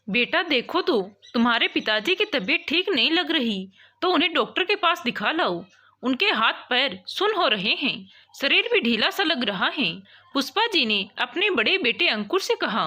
बेटा देखो तो तुम्हारे पिताजी की तबीयत ठीक नहीं लग रही, तो उन्हें डॉक्टर के पास दिखा लाओ। उनके हाथ पैर सुन्न हो रहे हैं, शरीर भी ढीला सा लग रहा है। पुष्पा जी ने अपने बड़े बेटे अंकुर से कहा।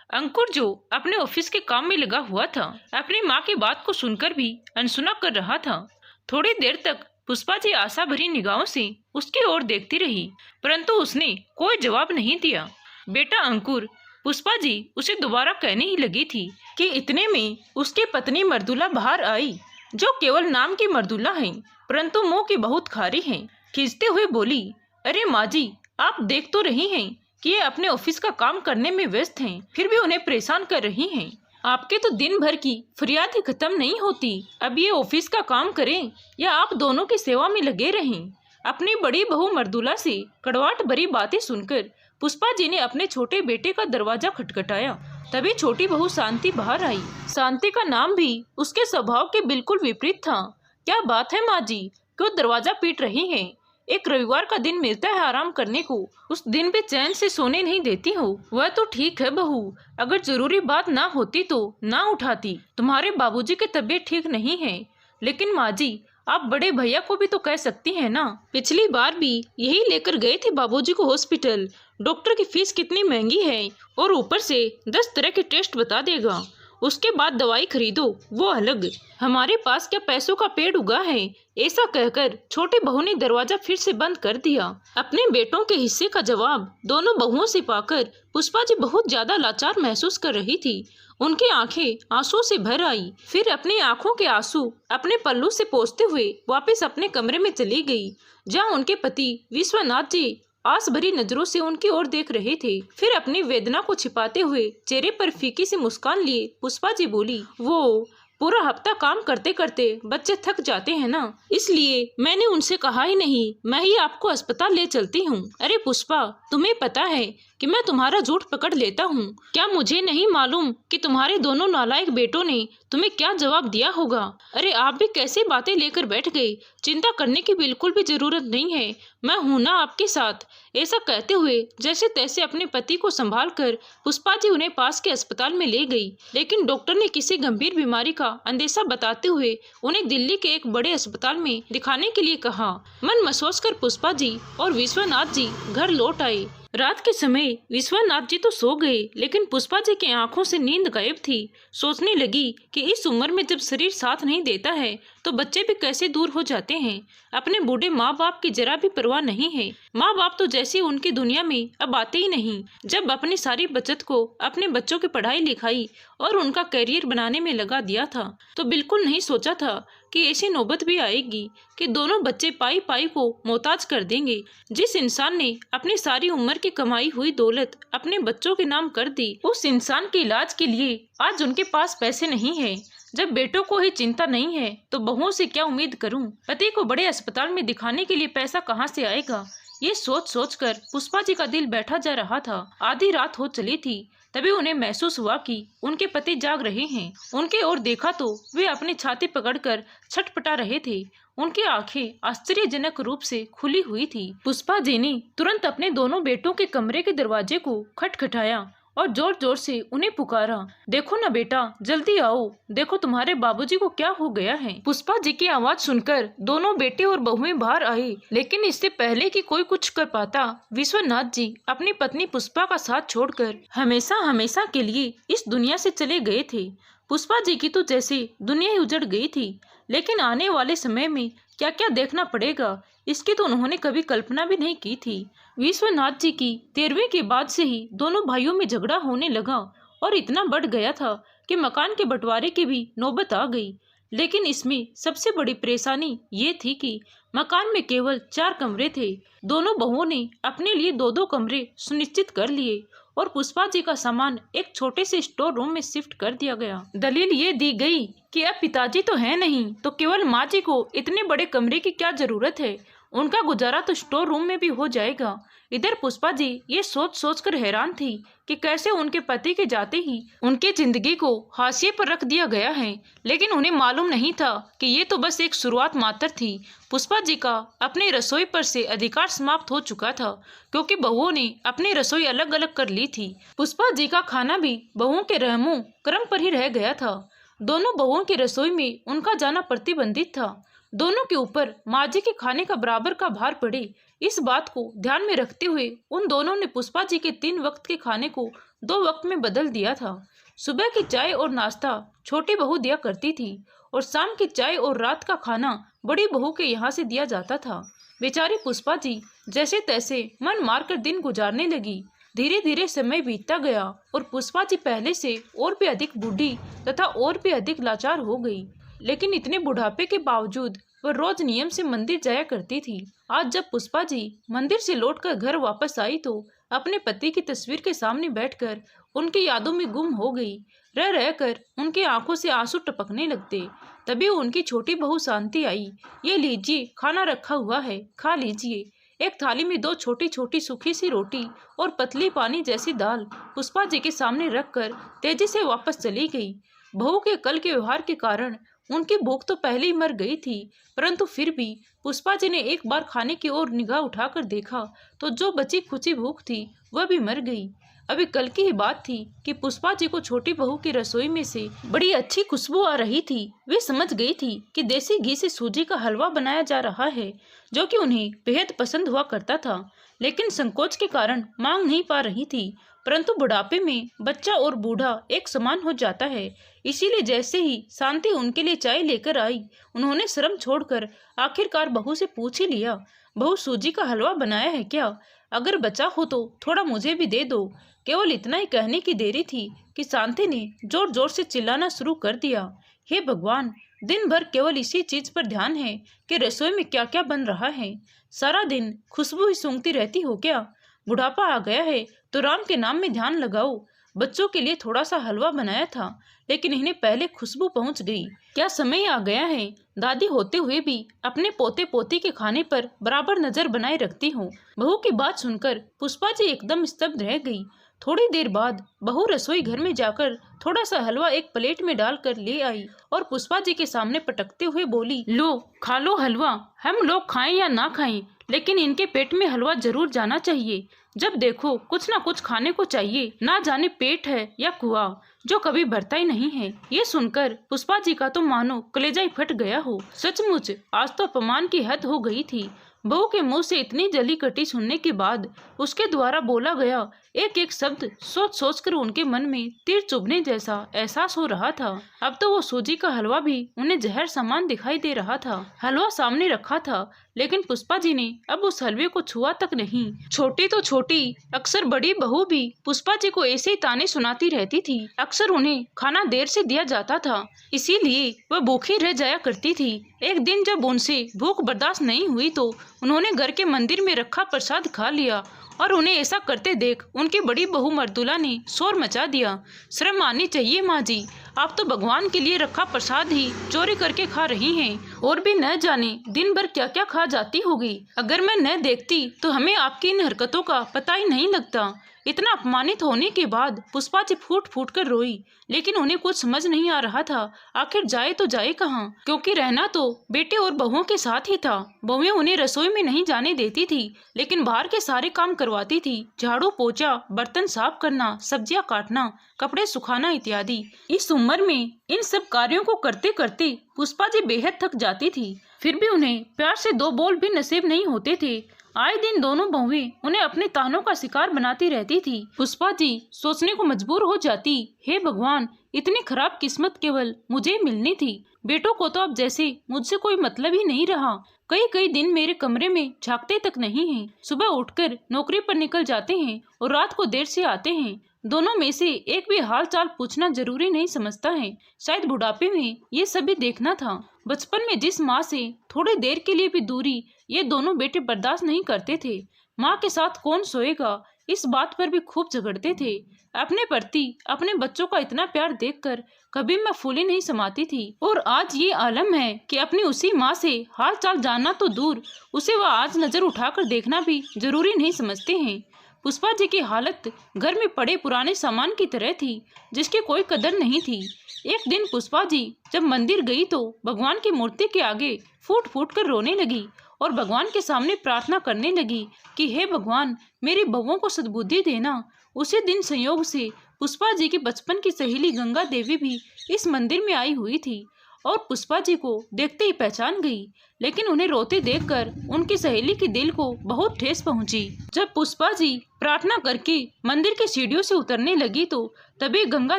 अंकुर जो अपने ऑफिस के काम में लगा हुआ था, अपनी माँ की बात को सुनकर भी अनसुना कर रहा था। थोड़ी देर तक पुष्पा जी आशा भरी निगाहों से उसकी ओर देखती रही, परंतु उसने कोई जवाब नहीं दिया। बेटा अंकुर, पुष्पा जी उसे दोबारा कहने ही लगी थी कि इतने में उसकी पत्नी मर्दुला बाहर आई, जो केवल नाम की मर्दुला है, परंतु मुंह की बहुत खारी है। खींचते हुए बोली, अरे माँ जी, आप देख तो रही हैं कि ये अपने ऑफिस का काम करने में व्यस्त हैं, फिर भी उन्हें परेशान कर रही हैं। आपके तो दिन भर की फरियाद ही खत्म नहीं होती। अब ये ऑफिस का काम करें या आप दोनों की सेवा में लगे रहें। अपनी बड़ी बहू मर्दुला से कड़वाहट भरी बातें सुनकर पुष्पा जी ने अपने छोटे बेटे का दरवाजा खटखटाया। तभी छोटी बहू शांति बाहर आई। शांति का नाम भी उसके स्वभाव के बिल्कुल विपरीत था। क्या बात है माँ जी, क्यों दरवाजा पीट रही हैं? एक रविवार का दिन मिलता है आराम करने को, उस दिन भी चैन से सोने नहीं देती हो। वह तो ठीक है बहू, अगर जरूरी बात ना होती तो ना उठाती। तुम्हारे बाबूजी की तबीयत ठीक नहीं है, लेकिन माँ जी आप बड़े भैया को भी तो कह सकती हैं ना। पिछली बार भी यही लेकर गए थे बाबूजी को हॉस्पिटल। डॉक्टर की फीस कितनी महंगी है, और ऊपर से 10 तरह के टेस्ट बता देगा। उसके बाद दवाई खरीदो, वो अलग। हमारे पास क्या पैसों का पेड़ उगा है? ऐसा कहकर छोटी बहू ने दरवाजा फिर से बंद कर दिया। अपने बेटों के हिस्से का जवाब दोनों बहुओं से पाकर पुष्पा जी बहुत ज्यादा लाचार महसूस कर रही थी। उनकी आंखें आंसू से भर आई। फिर अपनी आंखों के आंसू अपने पल्लू से पोंछते हुए वापस अपने कमरे में चली गई, जहाँ उनके पति विश्वनाथ जी आस भरी नजरों से उनकी ओर देख रहे थे। फिर अपनी वेदना को छिपाते हुए चेहरे पर फीकी सी मुस्कान लिए पुष्पा जी बोली, वो पूरा हफ्ता काम करते करते बच्चे थक जाते हैं ना, इसलिए मैंने उनसे कहा ही नहीं, मैं ही आपको अस्पताल ले चलती हूँ। अरे पुष्पा, तुम्हें पता है कि मैं तुम्हारा झूठ पकड़ लेता हूँ। क्या मुझे नहीं मालूम कि तुम्हारे दोनों नालायक बेटों ने तुम्हें क्या जवाब दिया होगा? अरे आप भी कैसी बातें लेकर बैठ गए। चिंता करने की बिल्कुल भी जरूरत नहीं है, मैं हूं ना आपके साथ। ऐसा कहते हुए जैसे तैसे अपने पति को संभाल कर पुष्पा जी उन्हें पास के अस्पताल में ले गई। लेकिन डॉक्टर ने किसी गंभीर बीमारी का अंदेशा बताते हुए उन्हें दिल्ली के एक बड़े अस्पताल में दिखाने के लिए कहा। मन महसूस कर पुष्पा जी और विश्वनाथ जी घर लौट आए। रात के समय विश्वनाथ जी तो सो गए, लेकिन पुष्पा जी की आंखों से नींद गायब थी। सोचने लगी कि इस उम्र में जब शरीर साथ नहीं देता है तो बच्चे भी कैसे दूर हो जाते हैं। अपने बूढ़े माँ बाप की जरा भी परवाह नहीं है। माँ बाप तो जैसे उनकी दुनिया में अब आते ही नहीं। जब अपनी सारी बचत को अपने बच्चों की पढ़ाई लिखाई और उनका करियर बनाने में लगा दिया था, तो बिल्कुल नहीं सोचा था कि ऐसी नौबत भी आएगी कि दोनों बच्चे पाई पाई को मोहताज कर देंगे। जिस इंसान ने अपनी सारी उम्र की कमाई हुई दौलत अपने बच्चों के नाम कर दी, उस इंसान के इलाज के लिए आज उनके पास पैसे नहीं है। जब बेटों को ही चिंता नहीं है तो बहुओं से क्या उम्मीद करूं? पति को बड़े अस्पताल में दिखाने के लिए पैसा कहां से आएगा? ये सोच सोच कर पुष्पा जी का दिल बैठा जा रहा था। आधी रात हो चली थी, तभी उन्हें महसूस हुआ कि उनके पति जाग रहे हैं। उनके ओर देखा तो वे अपनी छाती पकड़कर छटपटा रहे थे। उनकी आंखें आश्चर्यजनक रूप से खुली हुई थी। पुष्पा जी ने तुरंत अपने दोनों बेटों के कमरे के दरवाजे को खटखटाया और जोर जोर से उन्हें पुकारा, देखो ना बेटा, जल्दी आओ, देखो तुम्हारे बाबूजी को क्या हो गया है। पुष्पा जी की आवाज सुनकर दोनों बेटे और बहुएं बाहर आए, लेकिन इससे पहले कि कोई कुछ कर पाता, विश्वनाथ जी अपनी पत्नी पुष्पा का साथ छोड़कर हमेशा हमेशा के लिए इस दुनिया से चले गए थे। पुष्पा जी की तो जैसे दुनिया ही उजड़ गई थी, लेकिन आने वाले समय में क्या क्या देखना पड़ेगा, इसकी तो उन्होंने कभी कल्पना भी नहीं की थी। विश्वनाथ जी की 13वीं के बाद से ही दोनों भाइयों में झगड़ा होने लगा और इतना बढ़ गया था कि मकान के बंटवारे की भी नौबत आ गई। लेकिन इसमें सबसे बड़ी परेशानी ये थी कि मकान में केवल 4 कमरे थे। दोनों बहुओं ने अपने लिए 2-2 कमरे सुनिश्चित कर लिए और पुष्पा जी का सामान एक छोटे से स्टोर रूम में शिफ्ट कर दिया गया। दलील ये दी गई कि अब पिताजी तो है नहीं, तो केवल माँ जी को इतने बड़े कमरे की क्या जरूरत है। उनका गुजारा तो स्टोर रूम में भी हो जाएगा। इधर पुष्पा जी ये सोच सोच कर हैरान थी कि कैसे उनके पति के जाते ही उनकी जिंदगी को हाशिए पर रख दिया गया है, लेकिन उन्हें मालूम नहीं था कि ये तो बस एक शुरुआत मात्र थी। पुष्पा जी का अपनी रसोई पर से अधिकार समाप्त हो चुका था, क्योंकि बहुओं ने अपनी रसोई अलग अलग कर ली थी। पुष्पा जी का खाना भी बहुओं के रहमो करम पर ही रह गया था। दोनों बहुओं की रसोई में उनका जाना प्रतिबंधित था। दोनों के ऊपर माँ जी के खाने का बराबर का भार पड़े, इस बात को ध्यान में रखते हुए उन दोनों ने पुष्पा जी के 3 वक्त के खाने को 2 वक्त में बदल दिया था। सुबह की चाय और नाश्ता छोटी बहू दिया करती थी और शाम की चाय और रात का खाना बड़ी बहू के यहाँ से दिया जाता था। बेचारी पुष्पा जी जैसे तैसे मन मारकर दिन गुजारने लगी। धीरे धीरे समय बीतता गया और पुष्पा जी पहले से और भी अधिक बूढ़ी तथा और भी अधिक लाचार हो गई। लेकिन इतने बुढ़ापे के बावजूद वह रोज नियम से मंदिर जाया करती थी। आज जब पुष्पा जी मंदिर से लौटकर घर वापस आई तो अपने पति की तस्वीर के सामने बैठकर उनकी यादों में गुम हो गई। रह रहकर उनकी आंखों से आंसू टपकने लगते। तभी उनकी छोटी बहू शांति आई। ये लीजिए, खाना रखा हुआ है, खा लीजिए। एक थाली में 2 छोटी छोटी सूखी सी रोटी और पतली पानी जैसी दाल पुष्पा जी के सामने रखकर तेजी से वापस चली गई। बहू के कल के व्यवहार के कारण उनकी भूख तो पहले ही मर गई थी, परंतु फिर भी पुष्पा जी ने एक बार खाने की ओर निगाह उठाकर देखा तो जो बची खुची भूख थी वह भी मर गई। अभी कल की ही बात थी कि पुष्पा जी को छोटी बहू की रसोई में से बड़ी अच्छी खुशबू आ रही थी। वे समझ गई थी कि देसी घी से सूजी का हलवा बनाया जा रहा है, जो कि उन्हें बेहद पसंद हुआ करता था, लेकिन संकोच के कारण मांग नहीं पा रही थी। परंतु बुढ़ापे में बच्चा और बूढ़ा एक समान हो जाता है, इसीलिए जैसे ही शांति उनके लिए चाय लेकर आई, उन्होंने शर्म छोड़कर आखिरकार बहू से पूछ ही लिया, बहू सूजी का हलवा बनाया है क्या? अगर बचा हो तो थोड़ा मुझे भी दे दो। केवल इतना ही कहने की देरी थी कि शांति ने जोर जोर से चिल्लाना शुरू कर दिया, हे भगवान, दिन भर केवल इसी चीज पर ध्यान है कि रसोई में क्या क्या बन रहा है। सारा दिन खुशबू ही सूंघती रहती हो क्या? बुढ़ापा आ गया है तो राम के नाम में ध्यान लगाओ। बच्चों के लिए थोड़ा सा हलवा बनाया था, लेकिन इन्हें पहले खुशबू पहुंच गई। क्या समय आ गया है, दादी होते हुए भी अपने पोते पोती के खाने पर बराबर नजर बनाए रखती हूँ। बहू की बात सुनकर पुष्पा जी एकदम स्तब्ध रह गई। थोड़ी देर बाद बहू रसोई घर में जाकर थोड़ा सा हलवा एक प्लेट में डालकर ले आई और पुष्पा जी के सामने पटकते हुए बोली, लो खा लो हलवा। हम लोग खाएं या ना खाएं, लेकिन इनके पेट में हलवा जरूर जाना चाहिए। जब देखो कुछ ना कुछ खाने को चाहिए, ना जाने पेट है या कुआं जो कभी भरता ही नहीं है। ये सुनकर पुष्पा जी का तो मानो कलेजा ही फट गया हो। सचमुच आज तो अपमान की हद हो गई थी। बहू के मुंह से इतनी जली कटी सुनने के बाद उसके द्वारा बोला गया एक एक शब्द सोच सोच कर उनके मन में तीर चुभने जैसा एहसास हो रहा था। अब तो वो सूजी का हलवा भी उन्हें जहर समान दिखाई दे रहा था। हलवा सामने रखा था, लेकिन पुष्पा जी ने अब उस हलवे को छुआ तक नहीं। छोटी तो छोटी, अक्सर बड़ी बहू भी पुष्पा जी को ऐसे ही ताने सुनाती रहती थी। अक्सर उन्हें खाना देर से दिया जाता था, इसीलिए वह भूखी रह जाया करती थी। एक दिन जब उनसे भूख बर्दाश्त नहीं हुई तो उन्होंने घर के मंदिर में रखा प्रसाद खा लिया और उन्हें ऐसा करते देख उनकी बड़ी बहू मर्दुला ने शोर मचा दिया। शर्म आनी चाहिए माँ जी, आप तो भगवान के लिए रखा प्रसाद ही चोरी करके खा रही हैं और भी न जाने दिन भर क्या क्या खा जाती होगी। अगर मैं न देखती तो हमें आपकी इन हरकतों का पता ही नहीं लगता। इतना अपमानित होने के बाद पुष्पा जी फूट फूट कर रोई, लेकिन उन्हें कुछ समझ नहीं आ रहा था आखिर जाए तो जाए कहाँ, क्योंकि रहना तो बेटे और बहुओं के साथ ही था। बहुएं उन्हें रसोई में नहीं जाने देती थी, लेकिन बाहर के सारे काम करवाती थी, झाड़ू पोछा, बर्तन साफ करना, सब्जियां काटना, कपड़े सुखाना इत्यादि। इस उम्र में इन सब कार्यों को करते करते पुष्पा जी बेहद थक जाती थी, फिर भी उन्हें प्यार से 2 बोल भी नसीब नहीं होते थे। आए दिन दोनों बहुएं उन्हें अपने तानों का शिकार बनाती रहती थी। पुष्पा जी सोचने को मजबूर हो जाती, हे भगवान, इतनी खराब किस्मत केवल मुझे मिलनी थी। बेटों को तो अब जैसे मुझसे कोई मतलब ही नहीं रहा। कई कई दिन मेरे कमरे में झांकते तक नहीं हैं। सुबह उठकर नौकरी पर निकल जाते हैं और रात को देर से आते हैं। दोनों में से एक भी हाल चाल पूछना जरूरी नहीं समझता है। शायद बुढ़ापे में ये सभी देखना था। बचपन में जिस माँ से थोड़ी देर के लिए भी दूरी ये दोनों बेटे बर्दाश्त नहीं करते थे। माँ के साथ कौन सोएगा, इस बात पर भी खूब झगड़ते थे। अपने प्रति अपने बच्चों का इतना प्यार देखकर कभी मैं फूली नहीं समाती थी, और आज ये आलम है कि अपनी उसी माँ से हाल चाल जानना तो दूर, उसे वह आज नजर उठाकर देखना भी जरूरी नहीं समझते हैं। पुष्पा जी की हालत घर में पड़े पुराने सामान की तरह थी, जिसकी कोई कदर नहीं थी। एक दिन पुष्पा जी जब मंदिर गई तो भगवान की मूर्ति के आगे फूट फूट कर रोने लगी और भगवान के सामने प्रार्थना करने लगी कि हे भगवान, मेरी बहुओं को सद्बुद्धि देना। उसी दिन संयोग से पुष्पा जी की बचपन की सहेली गंगा देवी भी इस मंदिर में आई हुई थी और पुष्पा जी को देखते ही पहचान गई, लेकिन उन्हें रोते देखकर उनकी सहेली के दिल को बहुत ठेस पहुंची। जब पुष्पा जी प्रार्थना करके मंदिर की सीढ़ियों से उतरने लगी तो तभी गंगा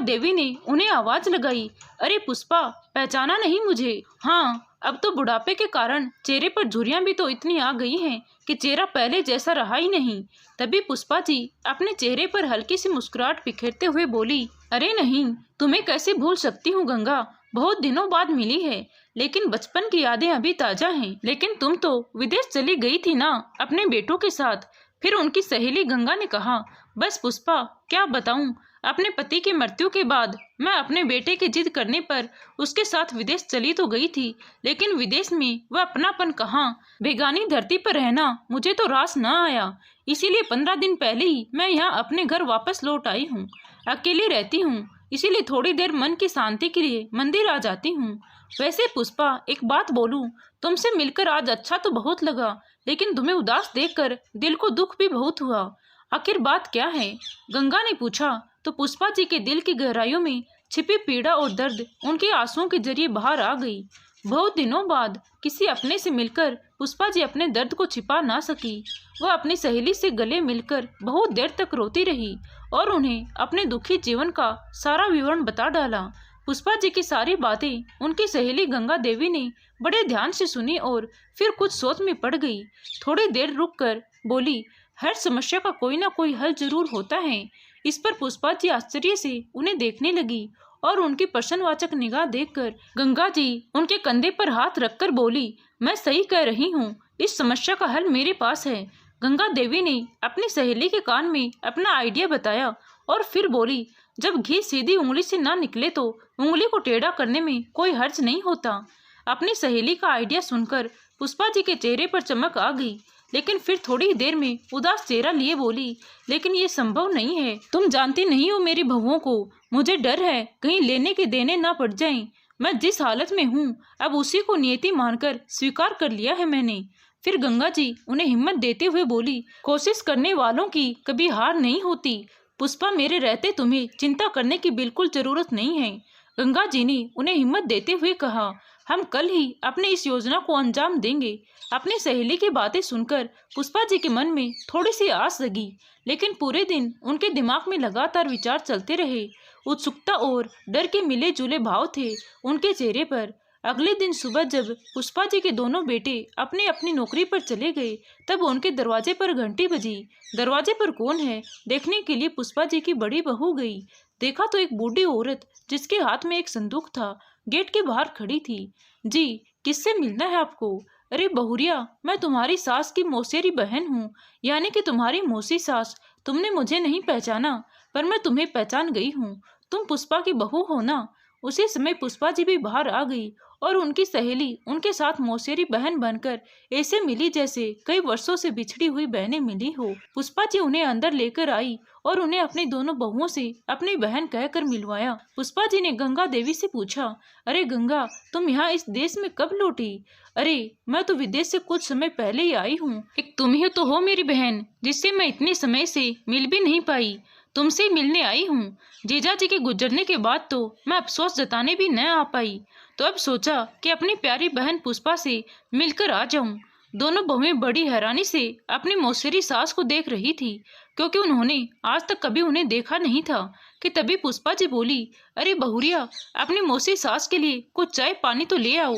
देवी ने उन्हें आवाज लगाई, अरे पुष्पा, पहचाना नहीं मुझे? हाँ, अब तो बुढ़ापे के कारण चेहरे पर झुर्रियां भी तो इतनी आ गई हैं कि चेहरा पहले जैसा रहा ही नहीं। तभी पुष्पा जी अपने चेहरे पर हल्की सी मुस्कुराहट बिखेरते हुए बोली, अरे नहीं, तुम्हें कैसे भूल सकती हूँ गंगा, बहुत दिनों बाद मिली है, लेकिन बचपन की यादें अभी ताजा हैं। लेकिन तुम तो विदेश चली गई थी ना अपने बेटों के साथ? फिर उनकी सहेली गंगा ने कहा, बस पुष्पा, क्या बताऊं, अपने पति की मृत्यु के बाद मैं अपने बेटे की जिद करने पर उसके साथ विदेश चली तो गई थी, लेकिन विदेश में वह अपनापन कहाँ, बेगानी धरती पर रहना मुझे तो रास न आया। इसीलिए 15 दिन पहले ही मैं यहाँ अपने घर वापस लौट आई हूँ। अकेली रहती हूँ, इसीलिए थोड़ी देर मन की शांति के लिए मंदिर आ जाती हूँ। वैसे पुष्पा, एक बात बोलूं, तुमसे मिलकर आज अच्छा तो बहुत लगा, लेकिन तुम्हें उदास देखकर दिल को दुख भी बहुत हुआ। आखिर बात क्या है? गंगा ने पूछा तो पुष्पा जी के दिल की गहराइयों में छिपी पीड़ा और दर्द उनके आंसुओं के जरिए बाहर आ गई। बहुत दिनों बाद किसी अपने से मिलकर पुष्पा जी अपने दर्द को छिपा ना सकी। वह अपनी सहेली से गले मिलकर बहुत देर तक रोती रही और उन्हें अपने दुखी जीवन का सारा विवरण बता डाला। पुष्पा जी की सारी बातें उनकी सहेली गंगा देवी ने बड़े ध्यान से सुनी और फिर कुछ सोच में पड़ गई। थोड़ी देर रुककर बोली, हर समस्या का कोई ना कोई हल जरूर होता है। इस पर पुष्पा जी आश्चर्य से उन्हें देखने लगी और उनकी प्रश्नवाचक निगाह देखकर गंगा जी उनके कंधे पर हाथ रखकर बोली, मैं सही कह रही हूँ, इस समस्या का हल मेरे पास है। गंगा देवी ने अपनी सहेली के कान में अपना आइडिया बताया और फिर बोली, जब घी सीधी उंगली से ना निकले तो उंगली को टेढ़ा करने में कोई हर्ज नहीं होता। अपनी सहेली का आइडिया सुनकर पुष्पा जी के चेहरे पर चमक आ गई, लेकिन फिर थोड़ी देर में उदास चेहरा लिए बोली, लेकिन ये संभव नहीं है। तुम जानती नहीं हो मेरी बहुओं को, मुझे डर है कहीं लेने के देने ना पड़ जाएं। मैं जिस हालत में हूँ अब उसी को नियति मानकर स्वीकार कर लिया है मैंने। फिर गंगा जी उन्हें हिम्मत देते हुए बोली, कोशिश करने वालों की कभी हार नहीं होती। पुष्पा, मेरे रहते तुम्हें चिंता करने की बिल्कुल जरूरत नहीं है। गंगा जी ने उन्हें हिम्मत देते हुए कहा, हम कल ही अपने इस योजना को अंजाम देंगे। अपनी सहेली की बातें सुनकर पुष्पा जी के मन में थोड़ी सी आस जगी, लेकिन पूरे दिन उनके दिमाग में लगातार विचार चलते रहे। उत्सुकता और डर के मिले जुले भाव थे उनके चेहरे पर। अगले दिन सुबह जब पुष्पा जी के दोनों बेटे अपनी अपनी नौकरी पर चले गए तब उनके दरवाजे पर घंटी बजी। दरवाजे पर कौन है देखने के लिए पुष्पा जी की बड़ी बहू गई। देखा तो एक बूढ़ी औरत जिसके हाथ में एक संदूक था गेट के बाहर खड़ी थी। जी, किससे मिलना है आपको? अरे बहुरिया, मैं तुम्हारी सास की मौसेरी बहन हूँ, यानी कि तुम्हारी मौसी सास। तुमने मुझे नहीं पहचाना पर मैं तुम्हें पहचान गई हूँ। तुम पुष्पा की बहू हो ना? उसी समय पुष्पा जी भी बाहर आ गई और उनकी सहेली उनके साथ मौसेरी बहन बनकर ऐसे मिली जैसे कई वर्षों से बिछड़ी हुई बहनें मिली हो। पुष्पा जी उन्हें अंदर लेकर आई और उन्हें अपनी दोनों बहुओं से अपनी बहन कहकर मिलवाया। पुष्पा जी ने गंगा देवी से पूछा, अरे गंगा, तुम यहाँ इस देश में कब लौटी? अरे, मैं तो विदेश से कुछ समय पहले ही आई हूँ। एक तुम ही तो हो मेरी बहन जिससे मैं इतने समय से मिल भी नहीं पाई। तुमसे मिलने आई हूँ। जीजा जी के गुजरने के बाद तो मैं अफसोस जताने भी न आ पाई, तो अब सोचा कि अपनी प्यारी बहन पुष्पा से मिलकर आ जाऊं। दोनों बहुएं बड़ी हैरानी से अपनी मौसेरी सास को देख रही थी, क्योंकि उन्होंने आज तक कभी उन्हें देखा नहीं था। कि तभी पुष्पा जी बोली, अरे बहुरिया, अपनी मौसी सास के लिए कुछ चाय पानी तो ले आओ।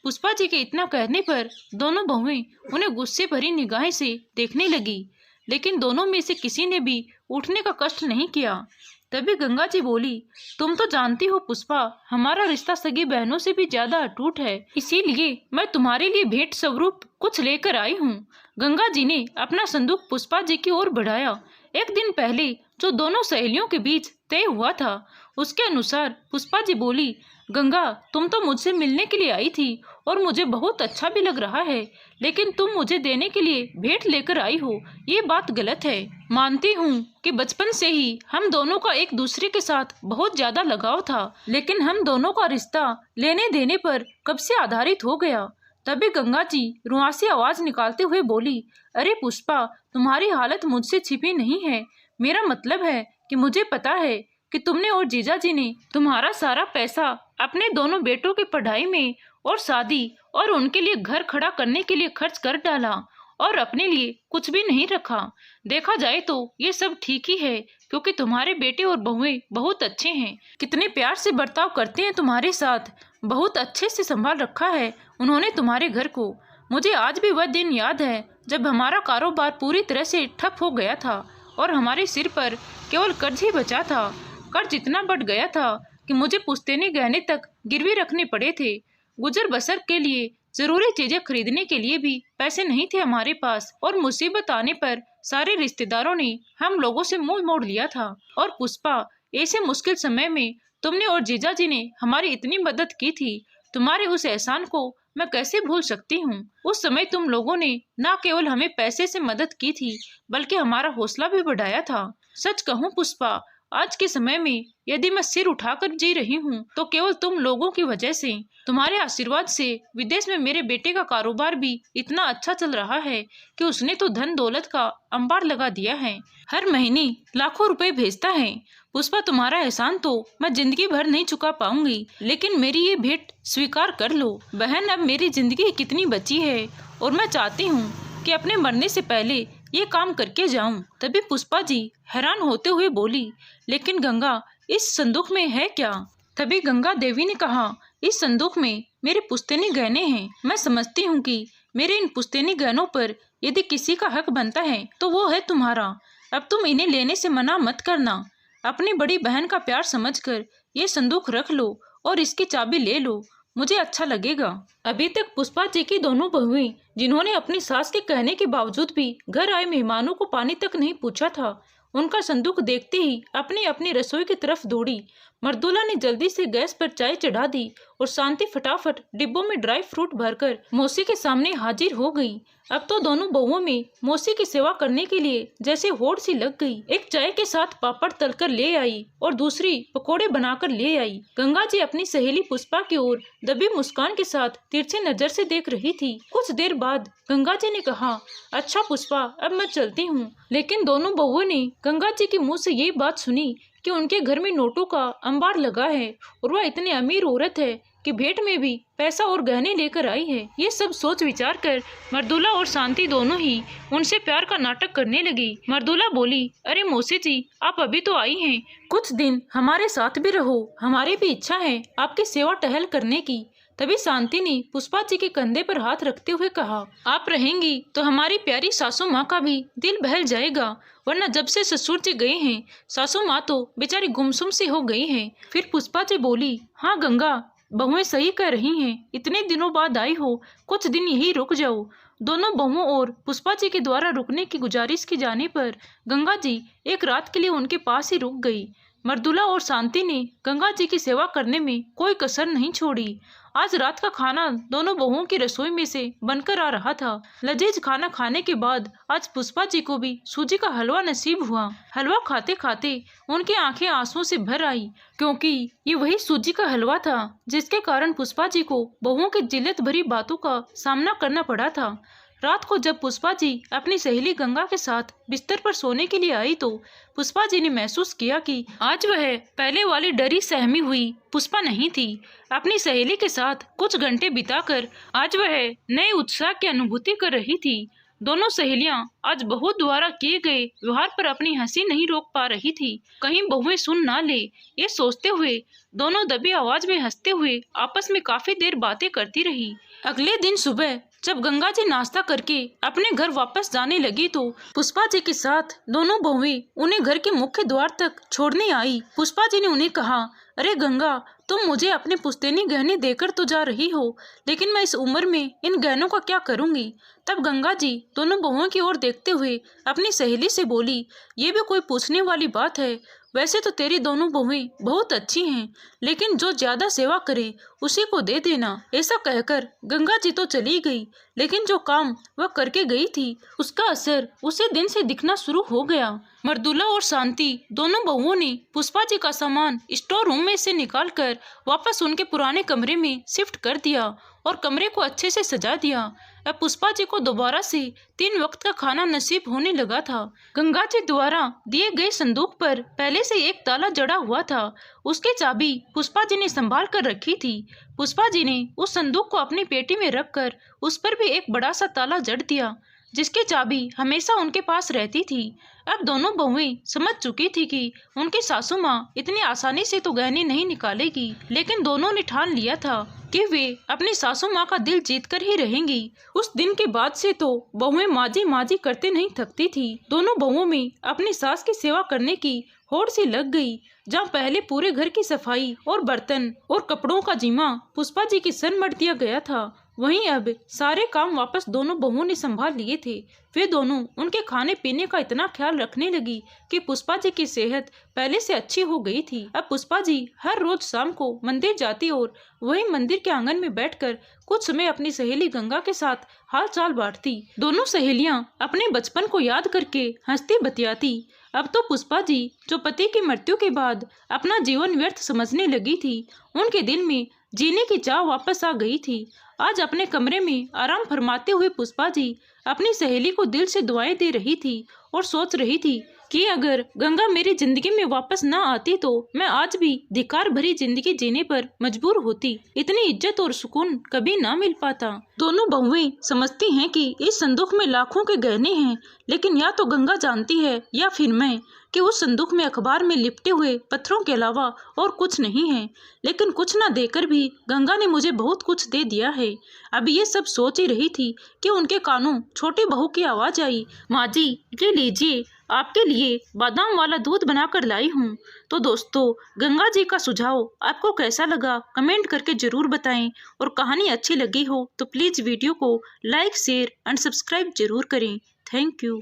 पुष्पा जी के इतना कहने पर दोनों बहुएं उन्हें गुस्से भरी निगाहें से देखने लगी, लेकिन दोनों में से किसी ने भी उठने का कष्ट नहीं किया। तभी गंगा जी बोली, तुम तो जानती हो पुष्पा, हमारा रिश्ता सगी बहनों से भी ज्यादा अटूट है, इसीलिए मैं तुम्हारे लिए भेंट स्वरूप कुछ लेकर आई हूँ। गंगा जी ने अपना संदूक पुष्पा जी की ओर बढ़ाया। एक दिन पहले जो दोनों सहेलियों के बीच तय हुआ था, उसके अनुसार पुष्पा जी बोली, गंगा, तुम तो मुझसे मिलने के लिए आई थी और मुझे बहुत अच्छा भी लग रहा है, लेकिन तुम मुझे देने के लिए भेंट लेकर आई हो, ये बात गलत है। मानती हूँ कि बचपन से ही हम दोनों का एक दूसरे के साथ बहुत ज्यादा लगाव था, लेकिन हम दोनों का रिश्ता लेने देने पर कब से आधारित हो गया। तभी गंगा जी रुआसी आवाज निकालते हुए बोली, अरे पुष्पा, तुम्हारी हालत मुझसे छिपी नहीं है। मेरा मतलब है कि मुझे पता है कि तुमने और जीजा जी ने तुम्हारा सारा पैसा अपने दोनों बेटों की पढ़ाई में और शादी और उनके लिए घर खड़ा करने के लिए खर्च कर डाला और अपने लिए कुछ भी नहीं रखा। देखा जाए तो ये सब ठीक ही है, क्योंकि तुम्हारे बेटे और बहुएं बहुत अच्छे हैं, कितने प्यार से बर्ताव करते हैं तुम्हारे साथ, बहुत अच्छे से संभाल रखा है उन्होंने तुम्हारे घर को। मुझे आज भी वह दिन याद है जब हमारा कारोबार पूरी तरह से ठप हो गया था और हमारे सिर पर केवल कर्ज ही बचा था। कर्ज इतना बढ़ गया था कि मुझे पुश्तैनी गहने तक गिरवी रखने पड़े थे। गुजर बसर के लिए जरूरी चीजें खरीदने के लिए भी पैसे नहीं थे हमारे पास, और मुसीबत आने पर सारे रिश्तेदारों ने हम लोगों से मुंह मोड़ लिया था। और पुष्पा, ऐसे मुश्किल समय में तुमने और जीजा जी ने हमारी इतनी मदद की थी, तुम्हारे उस एहसान को मैं कैसे भूल सकती हूँ। उस समय तुम लोगों ने न केवल हमें पैसे से मदद की थी, बल्कि हमारा हौसला भी बढ़ाया था। सच कहूँ पुष्पा, आज के समय में यदि मैं सिर उठाकर जी रही हूँ तो केवल तुम लोगों की वजह से। तुम्हारे आशीर्वाद से विदेश में मेरे बेटे का कारोबार भी इतना अच्छा चल रहा है कि उसने तो धन दौलत का अंबार लगा दिया है, हर महीने लाखों रुपए भेजता है। पुष्पा, तुम्हारा एहसान तो मैं जिंदगी भर नहीं चुका पाऊंगी, लेकिन मेरी ये भेंट स्वीकार कर लो। बहन, अब मेरी जिंदगी कितनी बची है और मैं चाहती हूँ कि अपने मरने से पहले ये काम करके जाऊं। तभी पुष्पा जी हैरान होते हुए बोली, लेकिन गंगा, इस संदूक में है क्या? तभी गंगा देवी ने कहा, इस संदूक में मेरे पुश्तैनी गहने हैं। मैं समझती हूँ कि मेरे इन पुश्तैनी गहनों पर यदि किसी का हक बनता है तो वो है तुम्हारा। अब तुम इन्हें लेने से मना मत करना। अपनी बड़ी बहन का प्यार समझकर ये संदूक रख लो और इसकी चाबी ले लो, मुझे अच्छा लगेगा। अभी तक पुष्पा जी की दोनों बहुएं, जिन्होंने अपनी सास के कहने के बावजूद भी घर आए मेहमानों को पानी तक नहीं पूछा था, उनका संदूक देखते ही अपनी अपनी रसोई की तरफ दौड़ी। मर्दुला ने जल्दी से गैस पर चाय चढ़ा दी और शांति फटाफट डिब्बों में ड्राई फ्रूट भरकर मौसी के सामने हाजिर हो गई। अब तो दोनों बहुओं में मौसी की सेवा करने के लिए जैसे होड़ सी लग गई। एक चाय के साथ पापड़ तलकर ले आई और दूसरी पकोड़े बनाकर ले आई। गंगा जी अपनी सहेली पुष्पा की ओर दबी मुस्कान के साथ तिरछी नजर से देख रही थी। कुछ देर बाद गंगा जी ने कहा, अच्छा पुष्पा, अब मैं चलती हूँ। लेकिन दोनों बहुओं ने गंगा जी के मुँह से ये बात सुनी कि उनके घर में नोटों का अंबार लगा है और वह इतनी अमीर औरत है कि भेंट में भी पैसा और गहने लेकर आई है। ये सब सोच विचार कर मर्दुला और शांति दोनों ही उनसे प्यार का नाटक करने लगी। मर्दुला बोली, अरे मौसी जी, आप अभी तो आई हैं, कुछ दिन हमारे साथ भी रहो, हमारी भी इच्छा है आपकी सेवा टहल करने की। तभी शांति ने पुष्पा जी के कंधे पर हाथ रखते हुए कहा, आप रहेंगी तो हमारी प्यारी सासू माँ का भी दिल बहल जाएगा, वरना जब से ससुर जी गए हैं सासू माँ तो बेचारी गुमसुम सी हो गई हैं। फिर पुष्पा जी बोली, हाँ गंगा, बहुएं सही कह रही हैं, इतने दिनों बाद आई हो, कुछ दिन यही रुक जाओ। दोनों बहुओं और पुष्पा जी के द्वारा रुकने की गुजारिश की जाने पर गंगा जी एक रात के लिए उनके पास ही रुक गई। मर्दुला और शांति ने गंगा जी की सेवा करने में कोई कसर नहीं छोड़ी। आज रात का खाना दोनों बहुओं की रसोई में से बनकर आ रहा था। लजीज खाना खाने के बाद आज पुष्पा जी को भी सूजी का हलवा नसीब हुआ। हलवा खाते खाते उनकी आंखें आंसुओं से भर आई, क्योंकि ये वही सूजी का हलवा था जिसके कारण पुष्पा जी को बहुओं की जिल्लत भरी बातों का सामना करना पड़ा था। रात को जब पुष्पा जी अपनी सहेली गंगा के साथ बिस्तर पर सोने के लिए आई तो पुष्पा जी ने महसूस किया कि आज वह पहले वाली डरी सहमी हुई पुष्पा नहीं थी। अपनी सहेली के साथ कुछ घंटे बिताकर आज वह नए उत्साह की अनुभूति कर रही थी। दोनों सहेलियां आज बहू द्वारा किए गए व्यवहार पर अपनी हंसी नहीं रोक पा रही थी। कहीं बहुएं सुन ना ले, ये सोचते हुए दोनों दबी आवाज में हंसते हुए आपस में काफी देर बातें करती रही। अगले दिन सुबह जब गंगा जी नाश्ता करके अपने घर वापस जाने लगी तो पुष्पा जी के साथ दोनों बहुएं उन्हें घर के मुख्य द्वार तक छोड़ने आई। पुष्पा जी ने उन्हें कहा, अरे गंगा, तुम मुझे अपने पुश्तैनी गहने देकर तो जा रही हो, लेकिन मैं इस उम्र में इन गहनों का क्या करूंगी। तब गंगा जी दोनों बहुओं की ओर देखते हुए अपनी सहेली से बोली, ये भी कोई पूछने वाली बात है। वैसे तो तेरी दोनों बहुएं बहुत अच्छी हैं, लेकिन जो ज्यादा सेवा करे उसी को दे देना। ऐसा कहकर गंगा जी तो चली गई, लेकिन जो काम वह करके गई थी उसका असर उसे दिन से दिखना शुरू हो गया। मर्दुला और शांति दोनों बहुओं ने पुष्पा जी का सामान स्टोर रूम में से निकालकर वापस उनके पुराने कमरे में शिफ्ट कर दिया और कमरे को अच्छे से सजा दिया। अब पुष्पा जी को दोबारा से 3 वक्त का खाना नसीब होने लगा था। गंगा जी द्वारा दिए गए संदूक पर पहले से एक ताला जड़ा हुआ था। उसकी चाबी पुष्पा जी ने संभाल कर रखी थी। पुष्पा जी ने उस संदूक को अपनी पेटी में रखकर उस पर भी एक बड़ा सा ताला जड़ दिया, जिसकी चाबी हमेशा उनके पास रहती थी। अब दोनों बहुएं समझ चुकी थी कि उनकी सासू माँ इतनी आसानी से तो गहने नहीं निकालेगी, लेकिन दोनों ने ठान लिया था कि वे अपनी सासू माँ का दिल जीत कर ही रहेंगी। उस दिन के बाद से तो बहुएं माजी माजी करते नहीं थकती थी। दोनों बहुओं में अपनी सास की सेवा करने की होड़ सी लग गई। जहाँ पहले पूरे घर की सफाई और बर्तन और कपड़ों का जिम्मा पुष्पा जी की सर मढ़ दिया गया था, वहीं अब सारे काम वापस दोनों बहुओं ने संभाल लिए थे। वे दोनों उनके खाने पीने का इतना ख्याल रखने लगी कि पुष्पा जी की सेहत पहले से अच्छी हो गई थी। अब पुष्पा जी हर रोज शाम को मंदिर जाती और वहीं मंदिर के आंगन में बैठकर कुछ समय अपनी सहेली गंगा के साथ हाल चाल बांटती। दोनों सहेलियां अपने बचपन को याद करके हंसती बतियाती। अब तो पुष्पा जी, जो पति की मृत्यु के बाद अपना जीवन व्यर्थ समझने लगी थी, उनके दिल में जीने की चाह वापस आ गई थी। आज अपने कमरे में आराम फरमाते हुए पुष्पा जी अपनी सहेली को दिल से दुआएं दे रही थी और सोच रही थी कि अगर गंगा मेरी जिंदगी में वापस ना आती तो मैं आज भी धिक्कार भरी जिंदगी जीने पर मजबूर होती। इतनी इज्जत और सुकून कभी ना मिल पाता। दोनों बहुएं समझती हैं कि इस संदूक में लाखों के गहने हैं, लेकिन या तो गंगा जानती है या फिर मैं कि उस संदूक में अखबार में लिपटे हुए पत्थरों के अलावा और कुछ नहीं है। लेकिन कुछ न देकर भी गंगा ने मुझे बहुत कुछ दे दिया है। अब ये सब सोच ही रही थी कि उनके कानों छोटी बहू की आवाज आई, माँ जी ये लीजिए, आपके लिए बादाम वाला दूध बनाकर लाई हूँ। तो दोस्तों, गंगा जी का सुझाव आपको कैसा लगा कमेंट करके जरूर बताएं, और कहानी अच्छी लगी हो तो प्लीज वीडियो को लाइक, शेयर एंड सब्सक्राइब जरूर करें। Thank you.